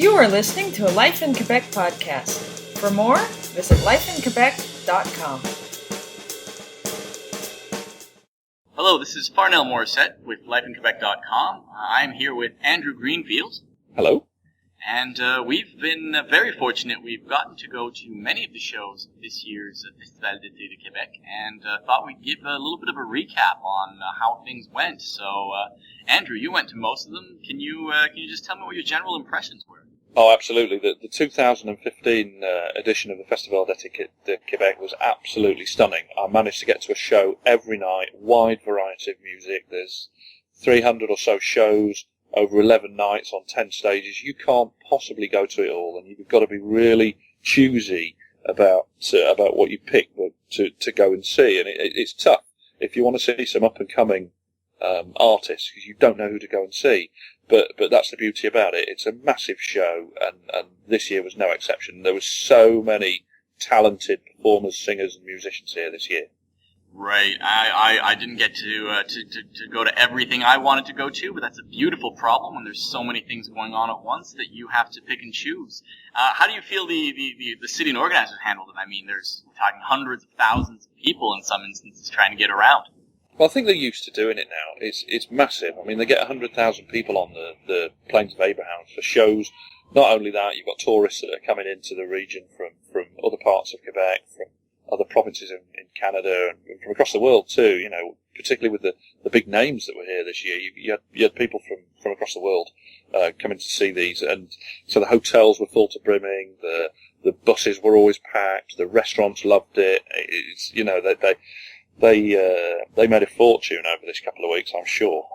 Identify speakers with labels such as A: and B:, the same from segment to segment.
A: You are listening to a Life in Quebec podcast. For more, visit lifeinquebec.com.
B: Hello, this is Farnell Morissette with lifeinquebec.com. I'm here with Andrew Greenfield.
C: Hello.
B: And we've been very fortunate. We've gotten to go to many of the shows of this year's Festival d'été de Québec, and thought we'd give a little bit of a recap on how things went. So, Andrew, you went to most of them. Can you just tell me what your general impressions were?
C: Oh, absolutely. The 2015 edition of the Festival d'été de Québec was absolutely stunning. I managed to get to a show every night, wide variety of music. There's 300 or so shows over 11 nights on 10 stages. You can't possibly go to it all, and you've got to be really choosy about what you pick to go and see. And it's tough if you want to see some up-and-coming artists, because you don't know who to go and see. But that's the beauty about it. It's a massive show, and this year was no exception. There were so many talented performers, singers, and musicians here this year.
B: Right. I didn't get to go to everything I wanted to go to, but that's a beautiful problem when there's so many things going on at once that you have to pick and choose. How do you feel the city and organizers handled it? I mean, we're talking hundreds of thousands of people in some instances trying to get around.
C: Well, I think they're used to doing it now. It's massive. I mean, they get 100,000 people on the Plains of Abraham for shows. Not only that, you've got tourists that are coming into the region from other parts of Quebec, from other provinces in Canada, and from across the world too. You know, particularly with the big names that were here this year, you had people from across the world coming to see these, and so the hotels were full to brimming. The buses were always packed. The restaurants loved it. It's, you know, they made a fortune over this couple of weeks, I'm sure.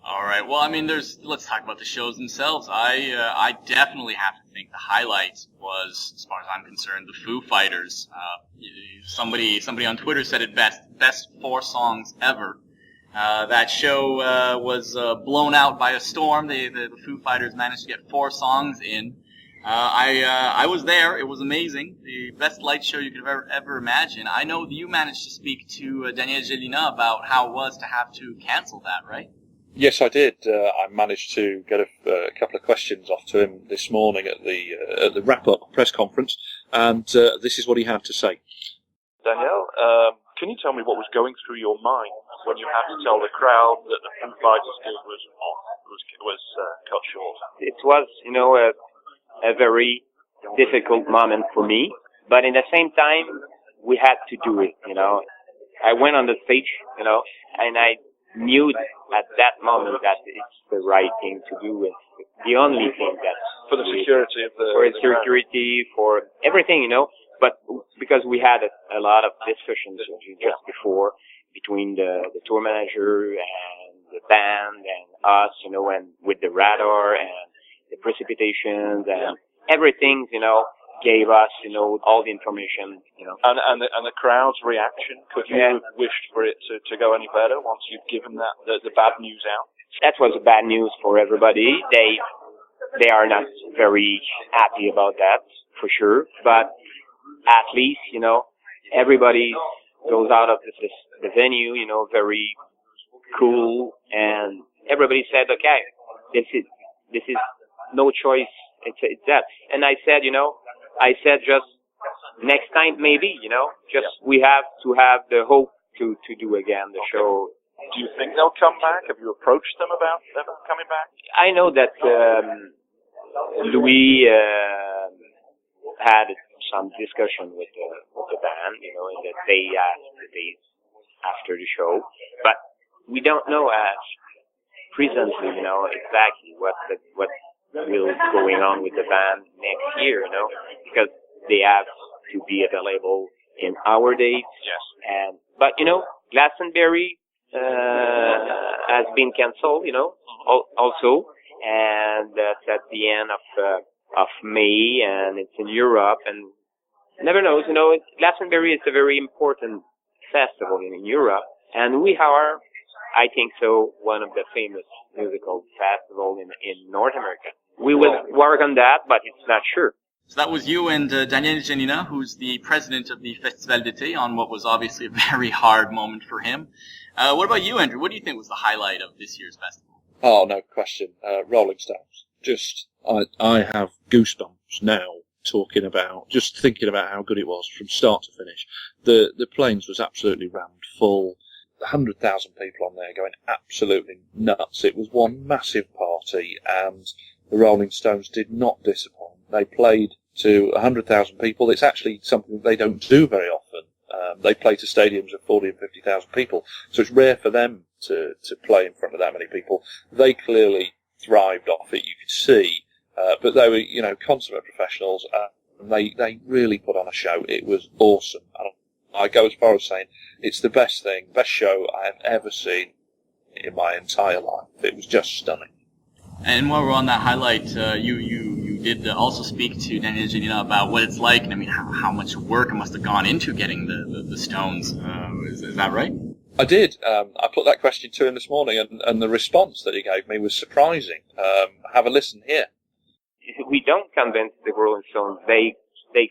B: All right. Well, I mean, let's talk about the shows themselves. I definitely have to think the highlight was, as far as I'm concerned, the Foo Fighters. Somebody on Twitter said it best 4 songs ever. That show was blown out by a storm. The Foo Fighters managed to get 4 songs in. I was there. It was amazing. The best light show you could have ever imagine. I know you managed to speak to Daniel Gelina about how it was to have to cancel that, right?
C: Yes, I did. I managed to get a couple of questions off to him this morning at the wrap-up press conference, and this is what he had to say.
D: Danielle, can you tell me what was going through your mind when you had to tell the crowd that the Foo Fighters gig was cut short?
E: It was, a very difficult moment for me, but in the same time, we had to do it. I went on the stage, and I knew at that moment that it's the right thing to do. It's the only thing that's
D: for the security of
E: for security, for everything, But because we had a lot of discussions just before between the tour manager and the band and us, and with the radar and the precipitations and everything, gave us, all the information,
D: And the crowd's reaction, could you have wished for it to go any better once you'd given the bad news out?
E: That was bad news for everybody. They are not very happy about that, for sure. But at least, everybody goes out of the venue, very cool, and everybody said, okay, this is no choice. It's that. And I said, just next time maybe, just we have to have the hope to do again the show.
D: Do you think they'll come back? Have you approached them about them coming back?
E: I know that Louis had some discussion with the band, in the days after the show, but we don't know presently, exactly what will going on with the band next year, because they have to be available in our dates.
D: Yes.
E: But Glastonbury has been cancelled, also, and that's at the end of May, and it's in Europe, and never knows, Glastonbury is a very important festival in Europe, and we are, I think so, one of the famous musical festivals in North America. We will work on that, but it's not sure.
B: So that was you and Daniel Gelina, who's the president of the Festival d'été, on what was obviously a very hard moment for him. What about you, Andrew? What do you think was the highlight of this year's festival?
C: Oh, no question. Rolling Stones. Just I have goosebumps now just thinking about how good it was from start to finish. The Plains was absolutely rammed full. 100,000 people on there going absolutely nuts. It was one massive party, and the Rolling Stones did not disappoint. They played to 100,000 people. It's actually something they don't do very often. They play to stadiums of 40 and 50,000 people, so it's rare for them to play in front of that many people. They clearly thrived off it, you could see, but they were, consummate professionals, and they really put on a show. It was awesome. And I go as far as saying it's the best show I have ever seen in my entire life. It was just stunning.
B: And while we're on that highlight, you did also speak to Danny and Janina about what it's like, and I mean how much work it must have gone into getting the Stones. Is that right?
C: I did. I put that question to him this morning, and the response that he gave me was surprising. Have a listen here.
E: We don't convince the Rolling Stones. They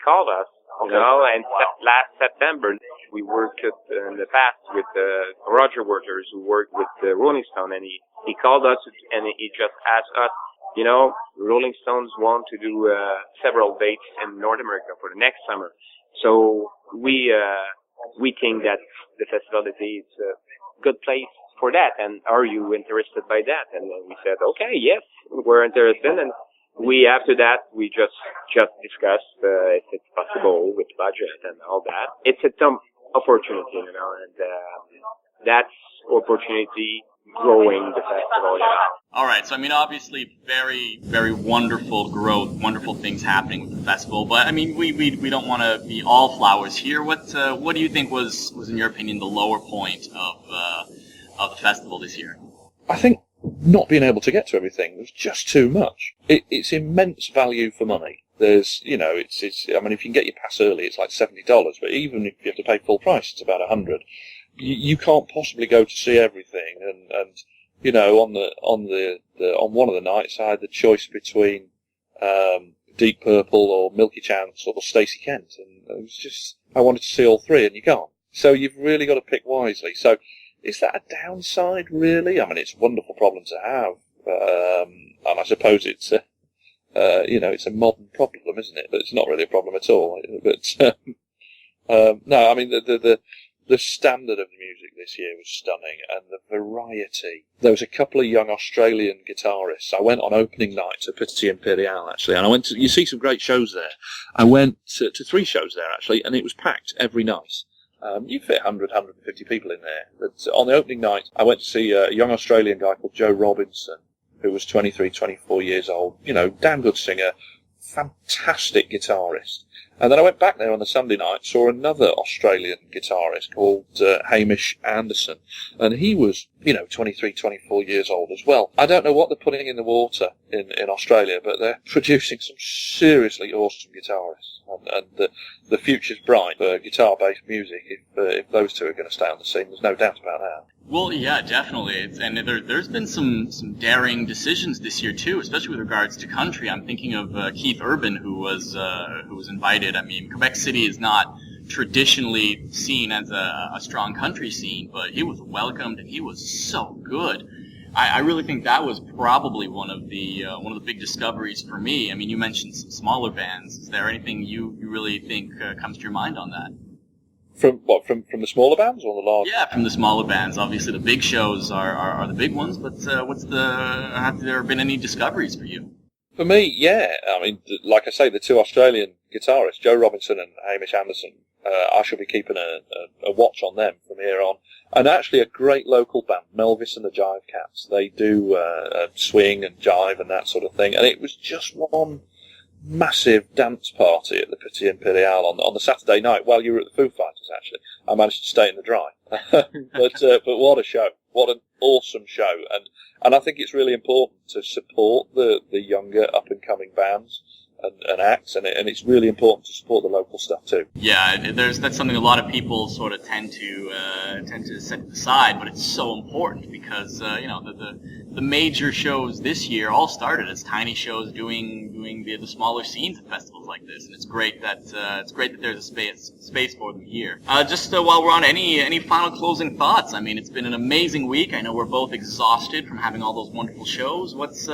E: called us.
C: Okay.
E: And last September, we worked in the past with Roger Waters, who worked with the Rolling Stone, and he called us and he just asked us, Rolling Stones want to do several dates in North America for the next summer. So we think that the Festival d'été is a good place for that, and are you interested by that? And then we said, okay, yes, we're interested, and after that, we just discussed if it's possible with budget and all that. It's a tough opportunity, and that's opportunity growing the festival.
B: All right, so I mean, obviously, very, very wonderful growth, wonderful things happening with the festival. But I mean, we don't want to be all flowers here. What do you think was in your opinion the lower point of the festival this year?
C: I think not being able to get to everything was just too much. It's immense value for money. There's, it's. I mean, if you can get your pass early, it's like $70. But even if you have to pay full price, it's about $100. You can't possibly go to see everything. And on one of the nights, I had the choice between Deep Purple or Milky Chance or Stacey Kent, and it was just I wanted to see all three, and you can't. So you've really got to pick wisely. So. Is that a downside, really? I mean, it's a wonderful problem to have, and I suppose it's it's a modern problem, isn't it? But it's not really a problem at all. But no, I mean the standard of the music this year was stunning, and the variety. There was a couple of young Australian guitarists. I went on opening night to Petit Imperial, actually, and you see some great shows there. I went to 3 shows there, actually, and it was packed every night. You fit 100, 150 people in there. But on the opening night, I went to see a young Australian guy called Joe Robinson, who was 23, 24 years old. Damn good singer, fantastic guitarist. And then I went back there on the Sunday night, saw another Australian guitarist called Hamish Anderson. And he was, 23, 24 years old as well. I don't know what they're putting in the water in Australia, but they're producing some seriously awesome guitarists. And the future's bright for guitar-based music if those two are going to stay on the scene. There's no doubt about that.
B: Well, yeah, definitely. And there's been some daring decisions this year too, especially with regards to country. I'm thinking of Keith Urban, who was invited. I mean, Quebec City is not traditionally seen as a strong country scene, but he was welcomed and he was so good. I really think that was probably one of the big discoveries for me. I mean, you mentioned some smaller bands. Is there anything you really think comes to your mind on that?
C: From what? From the smaller bands or the large?
B: Yeah, from the smaller bands. Obviously, the big shows are the big ones. But have there been any discoveries for you?
C: For me, yeah. I mean, like I say, the 2 Australian guitarists, Joe Robinson and Hamish Anderson. I shall be keeping a watch on them from here on. And actually a great local band, Melvis and the Jive Cats. They do swing and jive and that sort of thing. And it was just one massive dance party at the Petit Imperial on the Saturday night while you were at the Foo Fighters, actually. I managed to stay in the dry. But what a show. What an awesome show. And I think it's really important to support the younger up-and-coming bands. and acts, and it's really important to support the local stuff too.
B: Yeah, that's something a lot of people sort of tend to set aside, but it's so important because the major shows this year all started as tiny shows doing the smaller scenes at festivals like this, and it's great that there's a space for them here. Just while we're on, any final closing thoughts? I mean, it's been an amazing week. I know we're both exhausted from having all those wonderful shows. What's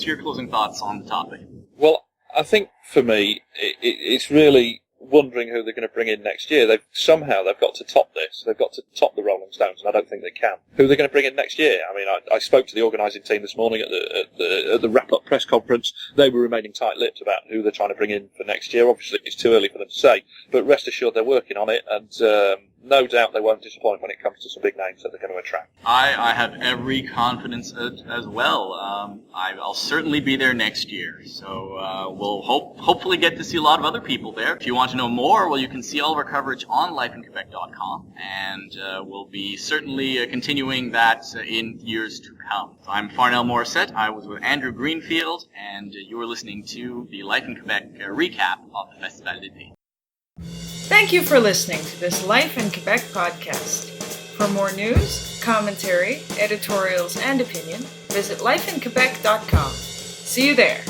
B: your closing thoughts on the topic?
C: Well, I think for me, it's really wondering who they're going to bring in next year. They've got to top this. They've got to top the Rolling Stones, and I don't think they can. Who are they going to bring in next year? I mean, I spoke to the organising team this morning at the wrap-up press conference. They were remaining tight-lipped about who they're trying to bring in for next year. Obviously, it's too early for them to say, but rest assured they're working on it, and no doubt they won't disappoint when it comes to some big names that they're going to attract.
B: I have every confidence as well. I'll certainly be there next year, so we'll hopefully get to see a lot of other people there. If you want to know more, well, you can see all of our coverage on lifeinquebec.com, and we'll be certainly continuing that in years to come. So I'm Farnell Morissette. I was with Andrew Greenfield, and you were listening to the Life in Quebec recap of the Festival d'été.
A: Thank you for listening to this Life in Quebec podcast. For more news, commentary, editorials, and opinion, visit lifeinquebec.com. See you there.